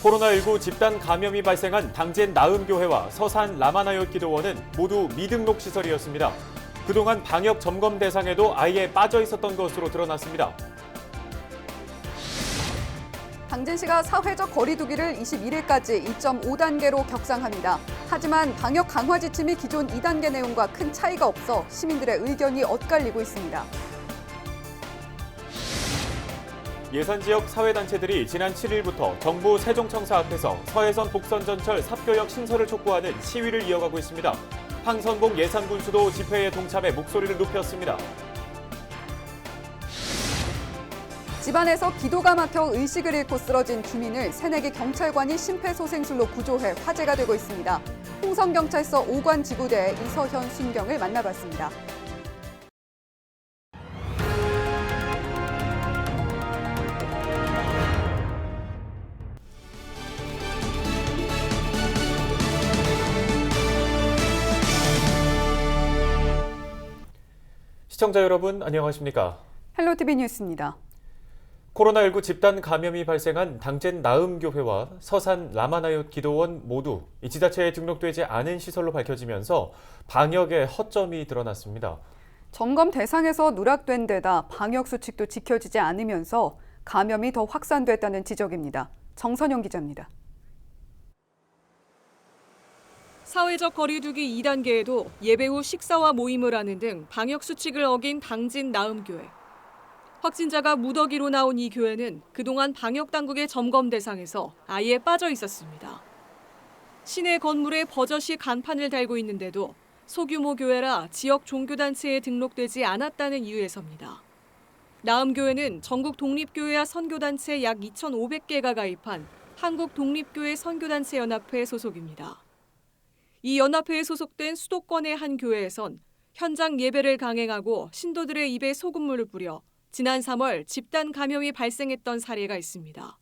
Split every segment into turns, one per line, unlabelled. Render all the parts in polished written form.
코로나19 집단 감염이 발생한 당진 나음교회와 서산 라마나얏 기도원은 모두 미등록 시설이었습니다. 그동안 방역 점검 대상에도 아예 빠져 있었던 것으로 드러났습니다.
당진시가 사회적 거리 두기를 21일까지 2.5단계로 격상합니다. 하지만 방역 강화 지침이 기존 2단계 내용과 큰 차이가 없어 시민들의 의견이 엇갈리고 있습니다.
예산지역 사회단체들이 지난 7일부터 정부 세종청사 앞에서 서해선 복선전철 삽교역 신설을 촉구하는 시위를 이어가고 있습니다. 황선봉 예산군수도 집회에 동참해 목소리를 높였습니다.
집안에서 기도가 막혀 의식을 잃고 쓰러진 주민을 새내기 경찰관이 심폐소생술로 구조해 화제가 되고 있습니다. 홍성경찰서 5관 지구대의 이서현 순경을 만나봤습니다.
시청자 여러분 안녕하십니까?
헬로티비 뉴스입니다.
코로나19 집단 감염이 발생한 당진 나음교회와 서산 라마나얏 기도원 모두 지자체에 등록되지 않은 시설로 밝혀지면서 방역에 허점이 드러났습니다.
점검 대상에서 누락된 데다 방역 수칙도 지켜지지 않으면서 감염이 더 확산됐다는 지적입니다. 정선영 기자입니다.
사회적 거리두기 2단계에도 예배 후 식사와 모임을 하는 등 방역 수칙을 어긴 당진 나음교회. 확진자가 무더기로 나온 이 교회는 그동안 방역 당국의 점검 대상에서 아예 빠져 있었습니다. 시내 건물에 버젓이 간판을 달고 있는데도 소규모 교회라 지역 종교단체에 등록되지 않았다는 이유에서입니다. 나음교회는 전국 독립교회와 선교단체 약 2,500개가 가입한 한국독립교회 선교단체연합회 소속입니다. 이 연합회에 소속된 수도권의 한 교회에선 현장 예배를 강행하고 신도들의 입에 소금물을 뿌려 지난 3월 집단 감염이 발생했던 사례가 있습니다.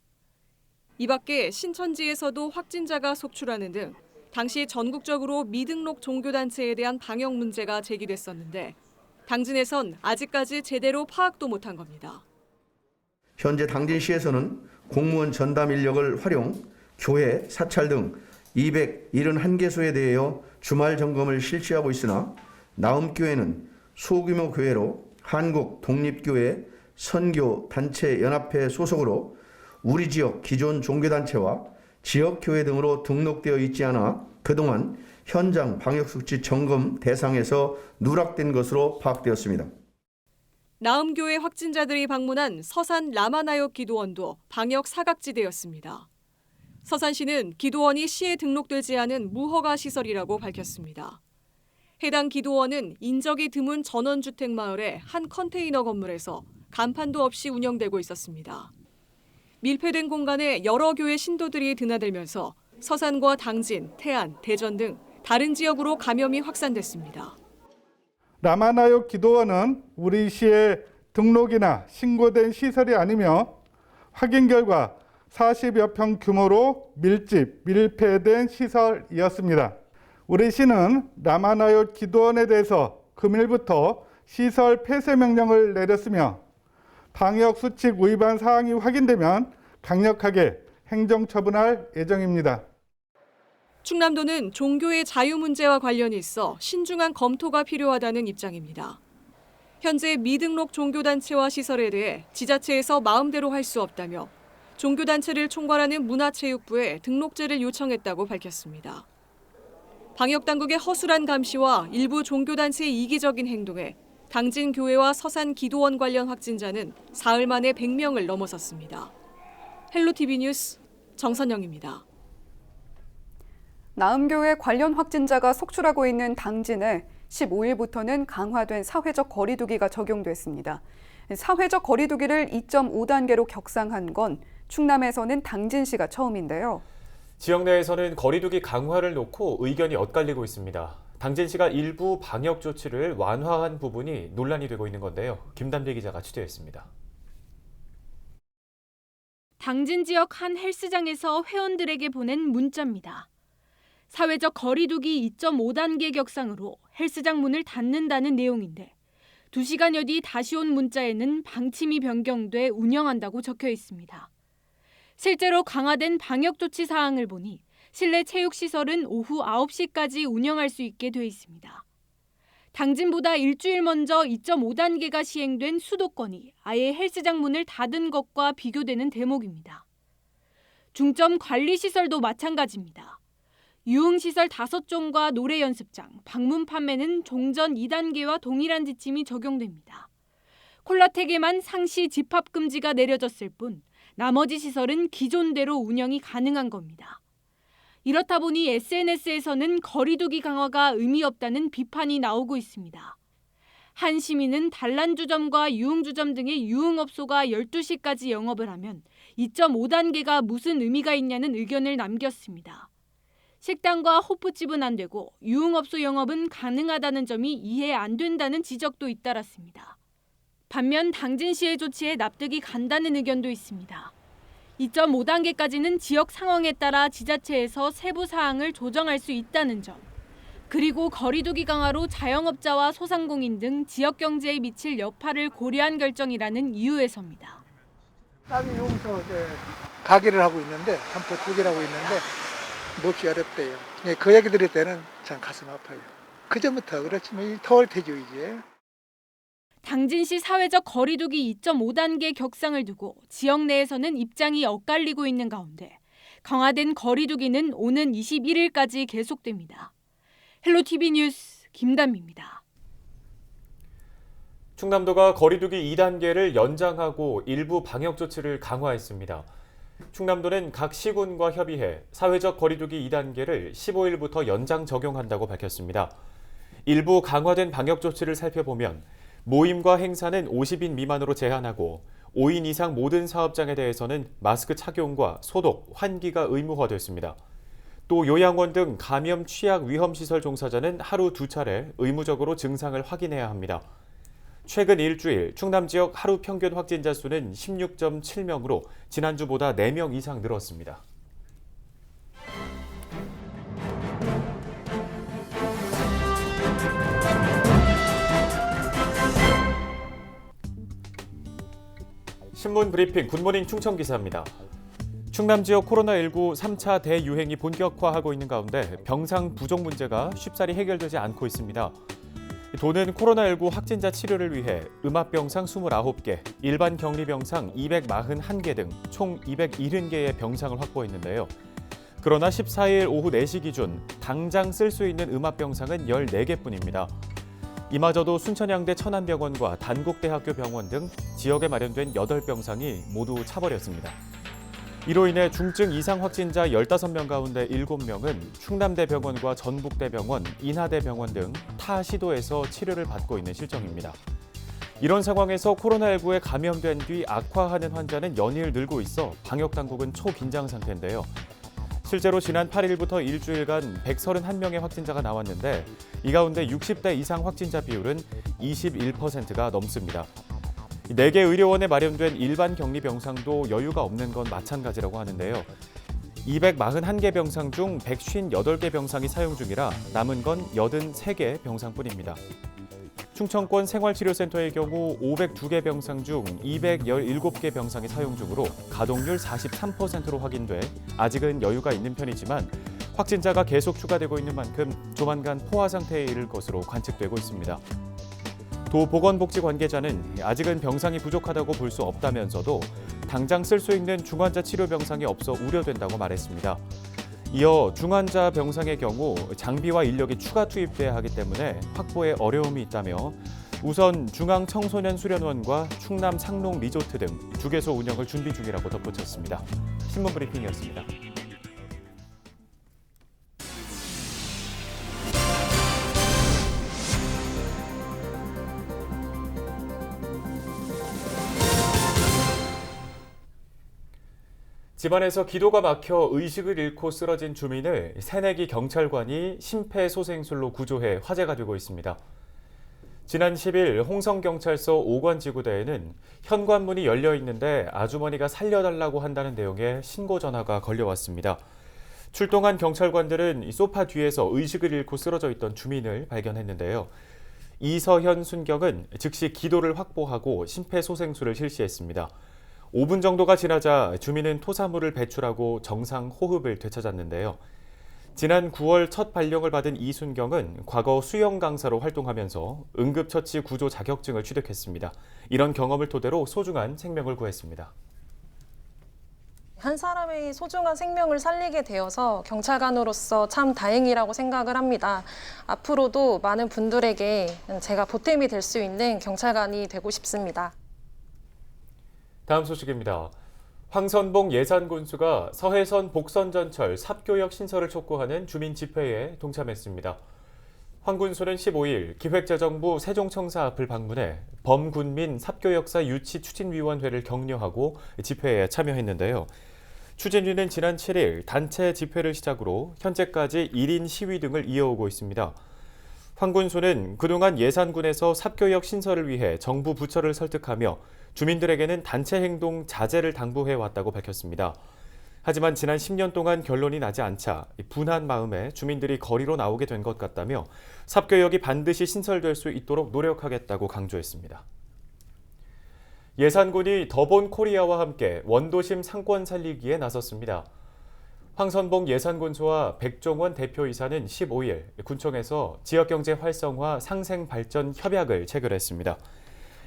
이 밖에 신천지에서도 확진자가 속출하는 등 당시 전국적으로 미등록 종교단체에 대한 방역 문제가 제기됐었는데 당진에선 아직까지 제대로 파악도 못한 겁니다.
현재 당진시에서는 공무원 전담 인력을 활용 교회, 사찰 등 271개소에 대하여 주말 점검을 실시하고 있으나 나음교회는 소규모 교회로 한국독립교회 선교단체연합회 소속으로 우리 지역 기존 종교단체와 지역교회 등으로 등록되어 있지 않아 그동안 현장 방역수칙 점검 대상에서 누락된 것으로 파악되었습니다.
나음교회 확진자들이 방문한 서산 라마나얏 기도원도 방역 사각지대였습니다. 서산시는 기도원이 시에 등록되지 않은 무허가 시설이라고 밝혔습니다. 해당 기도원은 인적이 드문 전원주택 마을의 한 컨테이너 건물에서 간판도 없이 운영되고 있었습니다. 밀폐된 공간에 여러 교회 신도들이 드나들면서 서산과 당진, 태안, 대전 등 다른 지역으로 감염이 확산됐습니다.
라마나얏 기도원은 우리 시에 등록이나 신고된 시설이 아니며 확인 결과 40여 평 규모로 밀폐된 시설이었습니다. 우리 시는 라마나얏 기도원에 대해서 금일부터 시설 폐쇄 명령을 내렸으며 방역 수칙 위반 사항이 확인되면 강력하게 행정처분할 예정입니다.
충남도는 종교의 자유 문제와 관련이 있어 신중한 검토가 필요하다는 입장입니다. 현재 미등록 종교단체와 시설에 대해 지자체에서 마음대로 할 수 없다며 종교단체를 총괄하는 문화체육부에 등록제를 요청했다고 밝혔습니다. 방역당국의 허술한 감시와 일부 종교단체의 이기적인 행동에 당진 교회와 서산 기도원 관련 확진자는 사흘 만에 100명을 넘어섰습니다. 헬로티비 뉴스 정선영입니다.
나음교회 관련 확진자가 속출하고 있는 당진에 15일부터는 강화된 사회적 거리두기가 적용됐습니다. 사회적 거리두기를 2.5단계로 격상한 건 충남에서는 당진시가 처음인데요.
지역 내에서는 거리두기 강화를 놓고 의견이 엇갈리고 있습니다. 당진시가 일부 방역 조치를 완화한 부분이 논란이 되고 있는 건데요. 김담대 기자가 취재했습니다.
당진 지역 한 헬스장에서 회원들에게 보낸 문자입니다. 사회적 거리두기 2.5단계 격상으로 헬스장 문을 닫는다는 내용인데 2시간여 뒤 다시 온 문자에는 방침이 변경돼 운영한다고 적혀 있습니다. 실제로 강화된 방역 조치 사항을 보니 실내 체육시설은 오후 9시까지 운영할 수 있게 돼 있습니다. 당진보다 일주일 먼저 2.5단계가 시행된 수도권이 아예 헬스장 문을 닫은 것과 비교되는 대목입니다. 중점 관리시설도 마찬가지입니다. 유흥시설 5종과 노래연습장, 방문 판매는 종전 2단계와 동일한 지침이 적용됩니다. 콜라텍에만 상시 집합 금지가 내려졌을 뿐 나머지 시설은 기존대로 운영이 가능한 겁니다. 이렇다 보니 SNS에서는 거리두기 강화가 의미 없다는 비판이 나오고 있습니다. 한 시민은 단란주점과 유흥주점 등의 유흥업소가 12시까지 영업을 하면 2.5단계가 무슨 의미가 있냐는 의견을 남겼습니다. 식당과 호프집은 안 되고 유흥업소 영업은 가능하다는 점이 이해 안 된다는 지적도 잇따랐습니다. 반면 당진시의 조치에 납득이 간다는 의견도 있습니다. 2.5단계까지는 지역 상황에 따라 지자체에서 세부 사항을 조정할 수 있다는 점, 그리고 거리두기 강화로 자영업자와 소상공인 등 지역 경제에 미칠 여파를 고려한 결정이라는 이유에서입니다.
땅이 여기서 가게를 하고 있는데 점포 2개를 하고 있는데 놓기 어렵대요. 그 얘기 들을 때는 참 가슴 아파요. 그전부터 그렇지만 더울 테죠 이제.
당진시 사회적 거리두기 2.5단계 격상을 두고 지역 내에서는 입장이 엇갈리고 있는 가운데 강화된 거리두기는 오는 21일까지 계속됩니다. 헬로티비 뉴스 김단미입니다.
충남도가 거리두기 2단계를 연장하고 일부 방역 조치를 강화했습니다. 충남도는 각 시군과 협의해 사회적 거리두기 2단계를 15일부터 연장 적용한다고 밝혔습니다. 일부 강화된 방역 조치를 살펴보면 모임과 행사는 50인 미만으로 제한하고 5인 이상 모든 사업장에 대해서는 마스크 착용과 소독, 환기가 의무화됐습니다. 또 요양원 등 감염 취약 위험시설 종사자는 하루 2차례 의무적으로 증상을 확인해야 합니다. 최근 일주일 충남 지역 하루 평균 확진자 수는 16.7명으로 지난주보다 4명 이상 늘었습니다. 신문 브리핑 굿모닝 충청 기사입니다. 충남 지역 코로나19 3차 대유행이 본격화하고 있는 가운데 병상 부족 문제가 쉽사리 해결되지 않고 있습니다. 도는 코로나19 확진자 치료를 위해 음압병상 29개, 일반 격리병상 241개 등 총 270개의 병상을 확보했는데요. 그러나 14일 오후 4시 기준 당장 쓸 수 있는 음압병상은 14개뿐입니다. 이마저도 순천향대 천안병원과 단국대학교 병원 등 지역에 마련된 8병상이 모두 차버렸습니다. 이로 인해 중증 이상 확진자 15명 가운데 7명은 충남대병원과 전북대병원, 인하대병원 등 타 시도에서 치료를 받고 있는 실정입니다. 이런 상황에서 코로나19에 감염된 뒤 악화하는 환자는 연일 늘고 있어 방역당국은 초긴장 상태인데요. 실제로 지난 8일부터 일주일간 131명의 확진자가 나왔는데 이 가운데 60대 이상 확진자 비율은 21%가 넘습니다. 4개 의료원에 마련된 일반 격리 병상도 여유가 없는 건 마찬가지라고 하는데요. 241개 병상 중 158개 병상이 사용 중이라 남은 건 83개 병상뿐입니다. 충청권 생활치료센터의 경우 502개 병상 중 217개 병상이 사용 중으로 가동률 43%로 확인돼 아직은 여유가 있는 편이지만 확진자가 계속 추가되고 있는 만큼 조만간 포화 상태에 이를 것으로 관측되고 있습니다. 도 보건복지 관계자는 아직은 병상이 부족하다고 볼 수 없다면서도 당장 쓸 수 있는 중환자 치료 병상이 없어 우려된다고 말했습니다. 이어 중환자 병상의 경우 장비와 인력이 추가 투입돼야 하기 때문에 확보에 어려움이 있다며 우선 중앙청소년수련원과 충남 상농 리조트 등 주개소 운영을 준비 중이라고 덧붙였습니다. 신문 브리핑이었습니다. 집안에서 기도가 막혀 의식을 잃고 쓰러진 주민을 새내기 경찰관이 심폐소생술로 구조해 화제가 되고 있습니다. 지난 10일 홍성경찰서 오관지구대에는 현관문이 열려 있는데 아주머니가 살려달라고 한다는 내용의 신고 전화가 걸려왔습니다. 출동한 경찰관들은 소파 뒤에서 의식을 잃고 쓰러져 있던 주민을 발견했는데요. 이서현 순경은 즉시 기도를 확보하고 심폐소생술을 실시했습니다. 5분 정도가 지나자 주민은 토사물을 배출하고 정상 호흡을 되찾았는데요. 지난 9월 첫 발령을 받은 이순경은 과거 수영 강사로 활동하면서 응급처치 구조 자격증을 취득했습니다. 이런 경험을 토대로 소중한 생명을 구했습니다.
한 사람의 소중한 생명을 살리게 되어서 경찰관으로서 참 다행이라고 생각을 합니다. 앞으로도 많은 분들에게 제가 보탬이 될 수 있는 경찰관이 되고 싶습니다.
다음 소식입니다. 황선봉 예산군수가 서해선 복선전철 삽교역 신설을 촉구하는 주민 집회에 동참했습니다. 황 군수는 15일 기획재정부 세종청사 앞을 방문해 범군민 삽교역사 유치 추진위원회를 격려하고 집회에 참여했는데요. 추진위는 지난 7일 단체 집회를 시작으로 현재까지 1인 시위 등을 이어오고 있습니다. 황 군수는 그동안 예산군에서 삽교역 신설을 위해 정부 부처를 설득하며 주민들에게는 단체 행동 자제를 당부해왔다고 밝혔습니다. 하지만 지난 10년 동안 결론이 나지 않자 분한 마음에 주민들이 거리로 나오게 된 것 같다며 삽교역이 반드시 신설될 수 있도록 노력하겠다고 강조했습니다. 예산군이 더본 코리아와 함께 원도심 상권 살리기에 나섰습니다. 황선봉 예산군수와 백종원 대표이사는 15일 군청에서 지역경제 활성화 상생 발전 협약을 체결했습니다.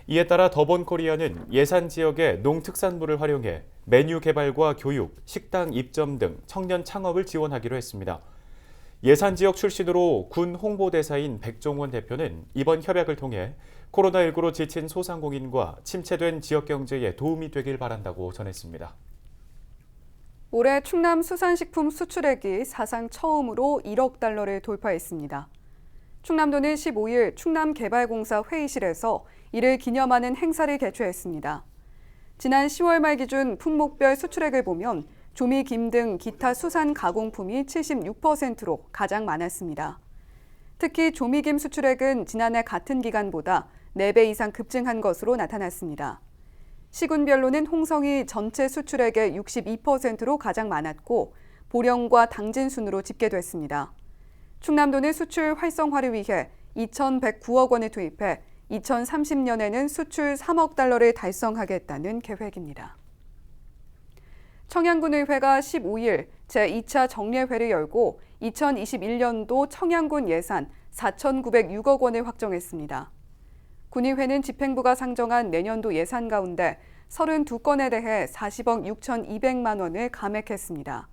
이에 따라 더본코리아는 예산 지역의 농특산물을 활용해 메뉴 개발과 교육, 식당 입점 등 청년 창업을 지원하기로 했습니다. 예산 지역 출신으로 군 홍보대사인 백종원 대표는 이번 협약을 통해 코로나19로 지친 소상공인과 침체된 지역 경제에 도움이 되길 바란다고 전했습니다.
올해 충남 수산식품 수출액이 사상 처음으로 1억 달러를 돌파했습니다. 충남도는 15일 충남개발공사 회의실에서 이를 기념하는 행사를 개최했습니다. 지난 10월 말 기준 품목별 수출액을 보면 조미, 김 등 기타 수산 가공품이 76%로 가장 많았습니다. 특히 조미김 수출액은 지난해 같은 기간보다 4배 이상 급증한 것으로 나타났습니다. 시군별로는 홍성이 전체 수출액의 62%로 가장 많았고 보령과 당진 순으로 집계됐습니다. 충남도는 수출 활성화를 위해 2,109억 원을 투입해 2030년에는 수출 3억 달러를 달성하겠다는 계획입니다. 청양군의회가 15일 제2차 정례회를 열고 2021년도 청양군 예산 4,906억 원을 확정했습니다. 군의회는 집행부가 상정한 내년도 예산 가운데 32건에 대해 40억 6,200만 원을 감액했습니다.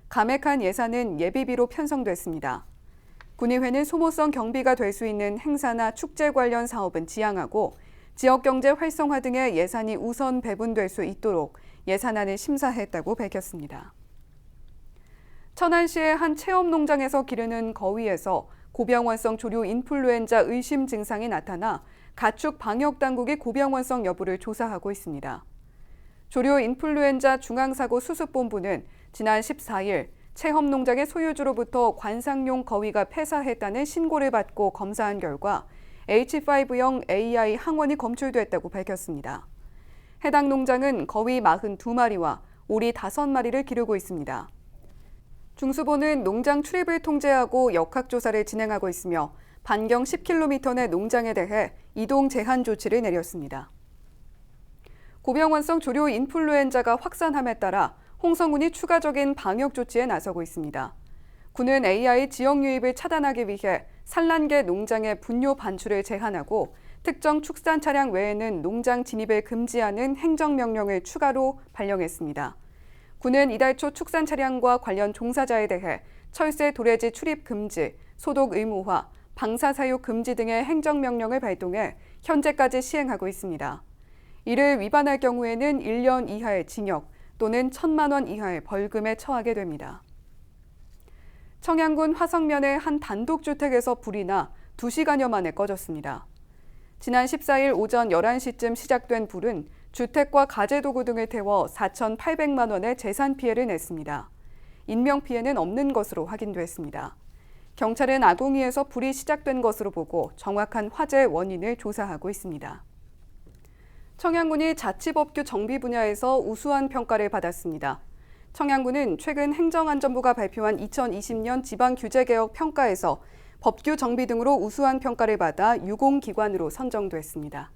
감액한 예산은 예비비로 편성됐습니다. 군의회는 소모성 경비가 될 수 있는 행사나 축제 관련 사업은 지양하고 지역경제 활성화 등의 예산이 우선 배분될 수 있도록 예산안을 심사했다고 밝혔습니다. 천안시의 한 체험농장에서 기르는 거위에서 고병원성 조류 인플루엔자 의심 증상이 나타나 가축 방역당국이 고병원성 여부를 조사하고 있습니다. 조류 인플루엔자 중앙사고 수습본부는 지난 14일 체험농장의 소유주로부터 관상용 거위가 폐사했다는 신고를 받고 검사한 결과 H5형 AI 항원이 검출됐다고 밝혔습니다. 해당 농장은 거위 42마리와 오리 5마리를 기르고 있습니다. 중수본은 농장 출입을 통제하고 역학조사를 진행하고 있으며 반경 10km 내 농장에 대해 이동 제한 조치를 내렸습니다. 고병원성 조류 인플루엔자가 확산함에 따라 홍성군이 추가적인 방역 조치에 나서고 있습니다. 군은 AI 지역 유입을 차단하기 위해 산란계 농장의 분뇨 반출을 제한하고 특정 축산 차량 외에는 농장 진입을 금지하는 행정명령을 추가로 발령했습니다. 군은 이달 초 축산 차량과 관련 종사자에 대해 철새 도래지 출입 금지, 소독 의무화, 방사 사육 금지 등의 행정명령을 발동해 현재까지 시행하고 있습니다. 이를 위반할 경우에는 1년 이하의 징역 또는 1,000만 원 이하의 벌금에 처하게 됩니다. 청양군 화성면의 한 단독주택에서 불이 나 2시간여 만에 꺼졌습니다. 지난 14일 오전 11시쯤 시작된 불은 주택과 가재도구 등을 태워 4,800만 원의 재산 피해를 냈습니다. 인명피해는 없는 것으로 확인됐습니다. 경찰은 아동이에서 불이 시작된 것으로 보고 정확한 화재 원인을 조사하고 있습니다. 청양군이 자치법규 정비 분야에서 우수한 평가를 받았습니다. 청양군은 최근 행정안전부가 발표한 2020년 지방규제개혁 평가에서 법규 정비 등으로 우수한 평가를 받아 유공기관으로 선정됐습니다.